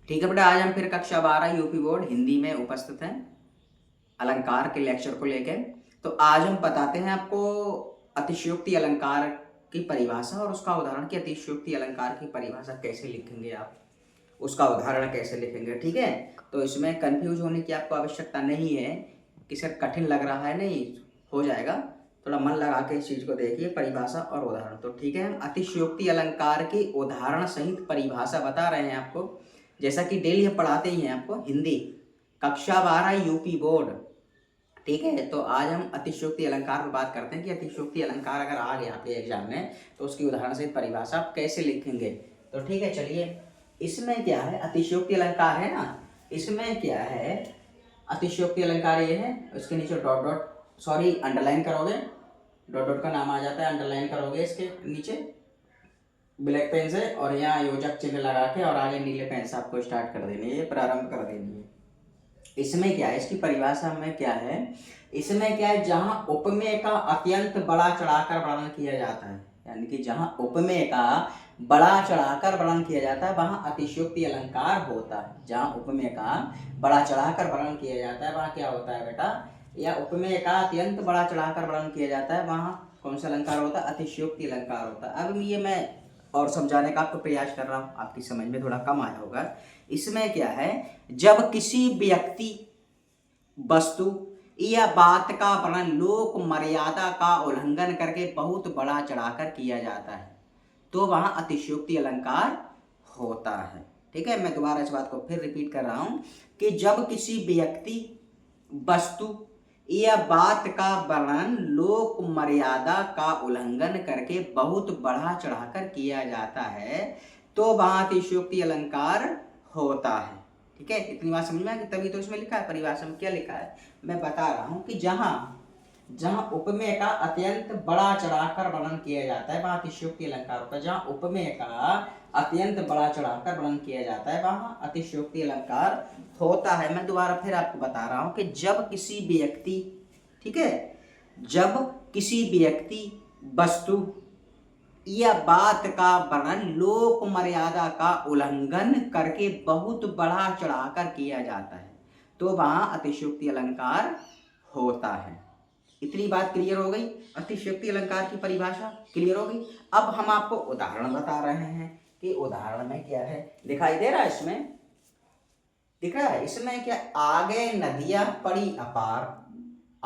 ठीक है बेटा, आज हम फिर कक्षा 12 यूपी बोर्ड हिंदी में उपस्थित हैं अलंकार के लेक्चर को लेके। तो आज हम बताते हैं आपको अतिशयोक्ति अलंकार की परिभाषा और उसका उदाहरण कि अतिशयोक्ति अलंकार की परिभाषा कैसे लिखेंगे आप, उसका उदाहरण कैसे लिखेंगे। ठीक है, तो इसमें कंफ्यूज होने की आपको आवश्यकता नहीं है कि सर कठिन लग रहा है, नहीं हो जाएगा। थोड़ा मन लगा के इस चीज को देखिए, परिभाषा और उदाहरण। तो ठीक है, हम अतिशयोक्ति अलंकार की उदाहरण सहित परिभाषा बता रहे हैं आपको, जैसा कि डेली हम पढ़ाते ही हैं आपको हिंदी कक्षा 12 यूपी बोर्ड। ठीक है, तो आज हम अतिशयोक्ति अलंकार पर बात करते हैं कि अतिशयोक्ति अलंकार अगर आ गया आपके एग्जाम में तो उसकी उदाहरण सहित परिभाषा आप कैसे लिखेंगे। तो ठीक है, चलिए इसमें क्या है, अतिशयोक्ति अलंकार है ना, इसमें क्या है अतिशयोक्ति अलंकार ये है, उसके नीचे डॉट डॉट सॉरी अंडरलाइन करोगे, डॉट डॉट का नाम आ जाता है, अंडरलाइन करोगे इसके नीचे ब्लैक पेन से और यहाँ योजक चिन्ह लगा के और आगे नीले पेन से आपको स्टार्ट कर देनी है, प्रारंभ कर देनी है। इसमें क्या है, इसकी परिभाषा में क्या है, इसमें क्या है, जहां उपमेय का अत्यंत बड़ा चढ़ाकर वर्णन किया जाता है, यानी कि जहां उपमेय का बड़ा चढ़ाकर वर्णन किया जाता है वहां अतिशयोक्ति अलंकार होता है। जहां उपमेय का बड़ा चढ़ाकर वर्णन किया जाता है वहां क्या होता है बेटा, या उपमेय का अत्यंत बड़ा चढ़ाकर वर्णन किया जाता है वहां कौन सा अलंकार होता है, अतिशयोक्ति अलंकार होता है। अब ये मैं और समझाने का आपको प्रयास कर रहा हूँ, आपकी समझ में थोड़ा कम आया होगा। इसमें क्या है, जब किसी व्यक्ति, वस्तु या बात का वर्णन लोक मर्यादा का उल्लंघन करके बहुत बड़ा चढ़ाकर किया जाता है तो वहां अतिशयोक्ति अलंकार होता है। ठीक है, मैं दोबारा इस बात को फिर रिपीट कर रहा हूं कि जब किसी व्यक्ति, वस्तु या बात का वर्णन लोक मर्यादा का उल्लंघन करके बहुत बढ़ा चढ़ाकर किया जाता है तो वहां अतिशयोक्ति अलंकार होता है। ठीक है, इतनी बात समझ में आ गई, तभी तो इसमें लिखा है, परिभाषा में क्या लिखा है मैं बता रहा हूं कि जहां जहां उपमेय का अत्यंत बड़ा चढ़ाकर वर्णन किया जाता है वहां अतिशयोक्ति अलंकार होता है। जहां उपमेय का अत्यंत बड़ा चढ़ाकर वर्णन किया जाता है वहां अतिशयोक्ति अलंकार होता है। मैं दोबारा फिर आपको बता रहा हूं कि जब किसी व्यक्ति, ठीक है, जब किसी व्यक्ति, वस्तु या बात का वर्णन लोक मर्यादा का उल्लंघन करके बहुत बड़ा चढ़ाकर किया जाता है तो वहां अतिशयोक्ति अलंकार होता है। इतनी बात क्लियर हो गई, अतिशयोक्ति अलंकार की परिभाषा क्लियर हो गई। अब हम आपको उदाहरण बता रहे हैं कि उदाहरण में क्या है, दिखाई दे रहा है, इसमें दिख रहा है, इसमें क्या, आगे नदियां पड़ी अपार,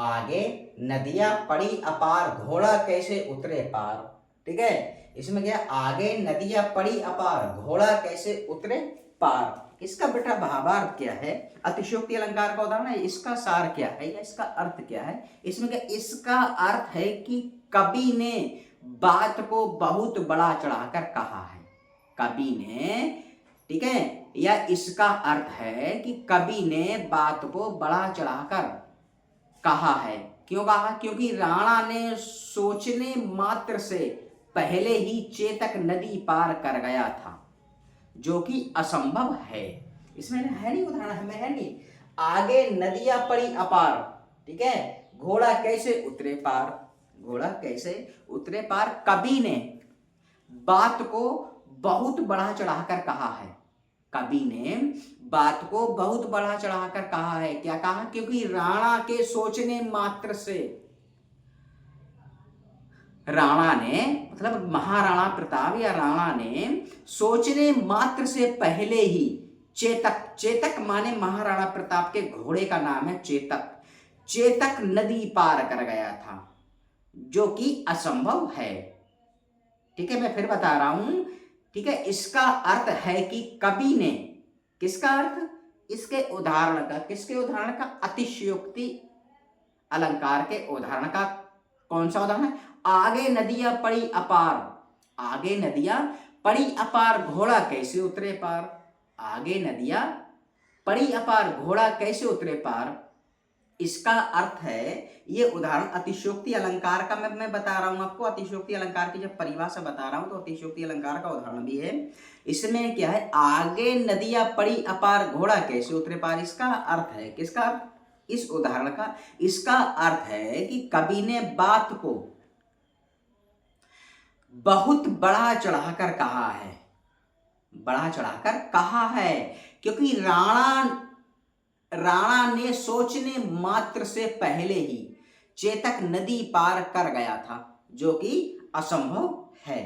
आगे नदियां पड़ी अपार घोड़ा कैसे उतरे पार। ठीक है, इसमें क्या, आगे नदियां पड़ी अपार घोड़ा कैसे उतरे पार। इसका बेटा भावार्थ क्या है, अतिशयोक्ति अलंकार का उदाहरण है, इसका सार क्या है या इसका अर्थ क्या है। इसमें क्या, इसका अर्थ है कि कवि ने बात को बहुत बड़ा चढ़ाकर कहा है, कवि ने, ठीक है, या इसका अर्थ है कि कवि ने बात को बड़ा चढ़ाकर कहा है। क्यों कहा, क्योंकि राणा ने सोचने मात्र से पहले ही चेतक नदी पार कर गया था जो कि असंभव है। इसमें है नहीं उदाहरण, में है नहीं, आगे नदियां पड़ी अपार, ठीक है, घोड़ा कैसे उतरे पार, घोड़ा कैसे उतरे पार, कवि ने बात को बहुत बढ़ा चढ़ाकर कहा है, कवि ने बात को बहुत बढ़ा चढ़ाकर कहा है। क्या कहा, क्योंकि राणा के सोचने मात्र से, राणा ने मतलब महाराणा प्रताप या राणा ने सोचने मात्र से पहले ही चेतक, चेतक माने महाराणा प्रताप के घोड़े का नाम है चेतक, चेतक नदी पार कर गया था जो कि असंभव है। ठीक है, मैं फिर बता रहा हूं, ठीक है, इसका अर्थ है कि कवि ने, किसका अर्थ, इसके उदाहरण का, किसके उदाहरण का, अतिशयोक्ति अलंकार के उदाहरण का। कौन सा उदाहरण है, आगे नदियां पड़ी अपार, आगे नदियां पड़ी अपार घोड़ा कैसे उतरे पार, आगे नदियां पड़ी अपार घोड़ा कैसे उतरे पार। इसका अर्थ है, ये उदाहरण अतिशयोक्ति अलंकार का मैं बता रहा हूं आपको, अतिशयोक्ति अलंकार की जब परिभाषा बता रहा हूं तो अतिशयोक्ति अलंकार का उदाहरण भी है। इसमें क्या है, आगे नदियां पड़ी अपार घोड़ा कैसे उतरे पार, इसका अर्थ है, किसका, इस उदाहरण का, इसका अर्थ है कि कवि ने बात को बहुत बढ़ा चढ़ाकर कहा है, बढ़ा चढ़ाकर कहा है क्योंकि राणा ने सोचने मात्र से पहले ही चेतक नदी पार कर गया था, जो कि असंभव है।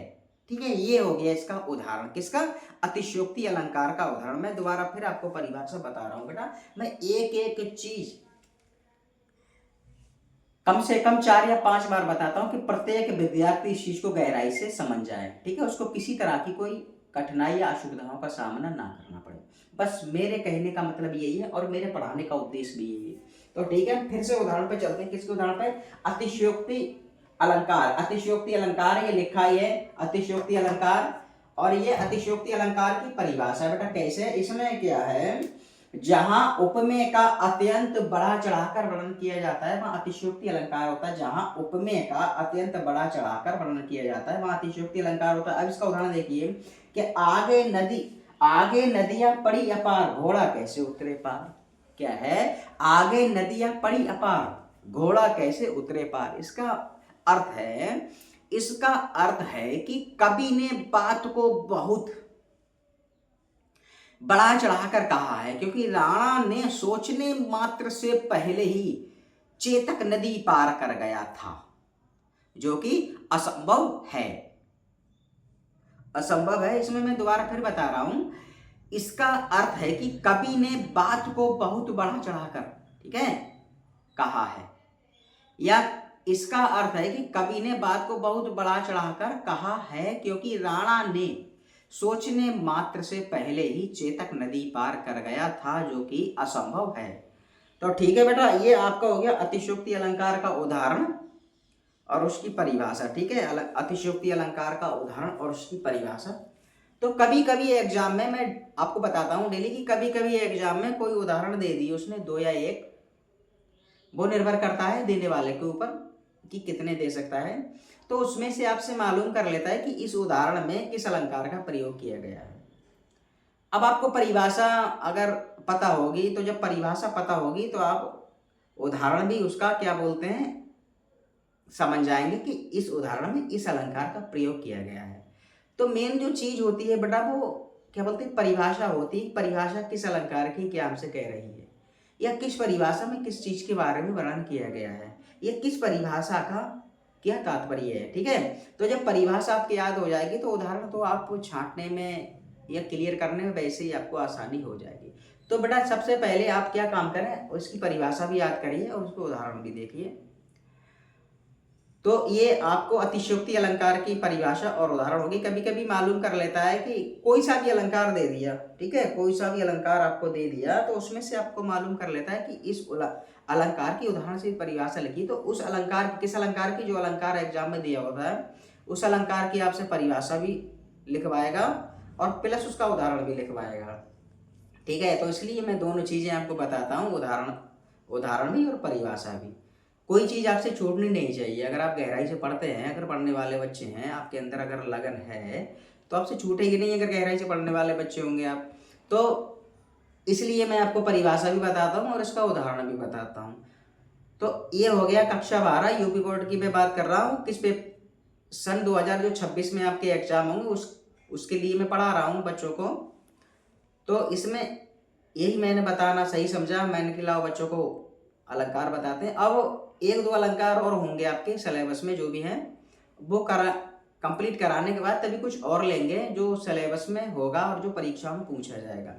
ठीक है, ये हो गया इसका उदाहरण। किसका? अतिशयोक्ति अलंकार का उदाहरण। मैं दोबारा फिर आपको परिभाषा बता रहा हूं बेटा, मैं एक एक चीज कम से कम 4 या 5 बार बताता हूं कि प्रत्येक विद्यार्थी इस चीज को गहराई से समझ जाए। ठीक है, उसको किसी तरह की कोई कठिनाई या असुविधाओं का सामना ना करना पड़े। बस मेरे कहने का मतलब यही है और मेरे पढ़ाने का उद्देश्य भी यही है। तो ठीक है, फिर से उदाहरण पे चलते हैं। किसके उदाहरण पे? अतिशयोक्ति अलंकार। अतिशयोक्ति अलंकार ये लिखा ही है, अतिशयोक्ति अलंकार। और ये अतिशयोक्ति अलंकार की परिभाषा बेटा कैसे? इसमें क्या है, जहां उपमेय का अत्यंत बढ़ा चढ़ाकर वर्णन किया जाता है वहां अतिशयोक्ति अलंकार होता है। जहां उपमेय का अत्यंत बढ़ा चढ़ाकर वर्णन किया जाता है वहां अतिशयोक्ति अलंकार होता है। अब इसका उदाहरण देखिए कि आगे नदियां पड़ी अपार, घोड़ा कैसे उतरे पार। क्या है? आगे नदियां पड़ी अपार, घोड़ा कैसे उतरे पार। इसका अर्थ है कि कवि ने बात को बहुत बढ़ा चढ़ाकर कहा है, क्योंकि राणा ने सोचने मात्र से पहले ही चेतक नदी पार कर गया था, जो कि असंभव है। असंभव है, इसमें मैं दोबारा फिर बता रहा हूं। इसका अर्थ है कि कवि ने बात को बहुत बढ़ा चढ़ाकर, ठीक है, कहा है। या इसका अर्थ है कि कवि ने बात को बहुत बढ़ा चढ़ाकर कहा है, क्योंकि राणा ने सोचने मात्र से पहले ही चेतक नदी पार कर गया था, जो कि असंभव है। तो ठीक है बेटा, ये आपका हो गया अतिशयोक्ति अलंकार का उदाहरण और उसकी परिभाषा। ठीक है, अतिशयोक्ति अलंकार का उदाहरण और उसकी परिभाषा। तो कभी कभी एग्जाम में मैं आपको बताता हूं डेली कि कभी कभी एग्जाम में कोई उदाहरण दे दी उसने 2 या 1, वो निर्भर करता है देने वाले के ऊपर कि कितने दे सकता है। तो उसमें से आपसे मालूम कर लेता है कि इस उदाहरण में किस अलंकार का प्रयोग किया गया है। अब आपको परिभाषा अगर पता होगी, तो जब परिभाषा पता होगी तो आप उदाहरण भी उसका क्या बोलते हैं समझ जाएंगे कि इस उदाहरण में इस अलंकार का प्रयोग किया गया है। तो मेन जो चीज होती है बेटा वो क्या बोलते हैं, परिभाषा होती है। परिभाषा किस अलंकार की क्या हमसे कह रही है, या किस परिभाषा में किस चीज के बारे में वर्णन किया गया है, या किस परिभाषा का क्या तात्पर्य है। ठीक है, तो जब परिभाषा आपकी याद हो जाएगी तो उदाहरण तो आपको छांटने में या क्लियर करने में वैसे ही आपको आसानी हो जाएगी। तो बेटा सबसे पहले आप क्या काम करें, उसकी परिभाषा भी याद करिए और उसको उदाहरण भी देखिए। तो ये आपको अतिशयोक्ति अलंकार की परिभाषा और उदाहरण होगी। कभी कभी मालूम कर लेता है कि कोई सा भी अलंकार दे दिया, ठीक है, कोई सा भी अलंकार आपको दे दिया तो उसमें से आपको मालूम कर लेता है कि इस अलंकार की उदाहरण से परिभाषा लिखी, तो उस अलंकार की, किस अलंकार की, जो अलंकार एग्जाम में दिया होता है उस अलंकार की आपसे परिभाषा भी लिखवाएगा और प्लस उसका उदाहरण भी लिखवाएगा। ठीक है, तो इसलिए मैं दोनों चीजें आपको बताता हूँ, उदाहरण भी और परिभाषा भी। कोई चीज आपसे छूटनी नहीं चाहिए। अगर आप गहराई से पढ़ते हैं, अगर पढ़ने वाले बच्चे हैं, आपके अंदर अगर लगन है तो आपसे छूटेगी नहीं, अगर गहराई से पढ़ने वाले बच्चे होंगे आप तो। इसलिए मैं आपको परिभाषा भी बताता हूँ और इसका उदाहरण भी बताता हूँ। तो ये हो गया कक्षा 12 यूपी बोर्ड की मैं बात कर रहा हूँ। किस पे सन 2026 में आपके एग्जाम होंगे उसके लिए मैं पढ़ा रहा हूँ बच्चों को। तो इसमें यही मैंने बताना सही समझा, मैंने कि लाओ बच्चों को अलंकार बताते हैं। अब 1-2 अलंकार और होंगे आपके सिलेबस में, जो भी हैं वो कंप्लीट कराने के बाद तभी कुछ और लेंगे जो सिलेबस में होगा और जो परीक्षा में पूछा जाएगा।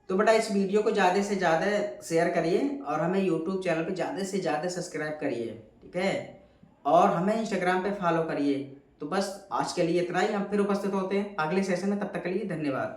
तो बेटा इस वीडियो को ज़्यादा से ज़्यादा शेयर करिए और हमें यूट्यूब चैनल पे ज़्यादा से ज़्यादा सब्सक्राइब करिए, ठीक है, और हमें इंस्टाग्राम पे फॉलो करिए। तो बस आज के लिए इतना ही, हम फिर उपस्थित होते हैं अगले सेशन में, तब तक के लिए धन्यवाद।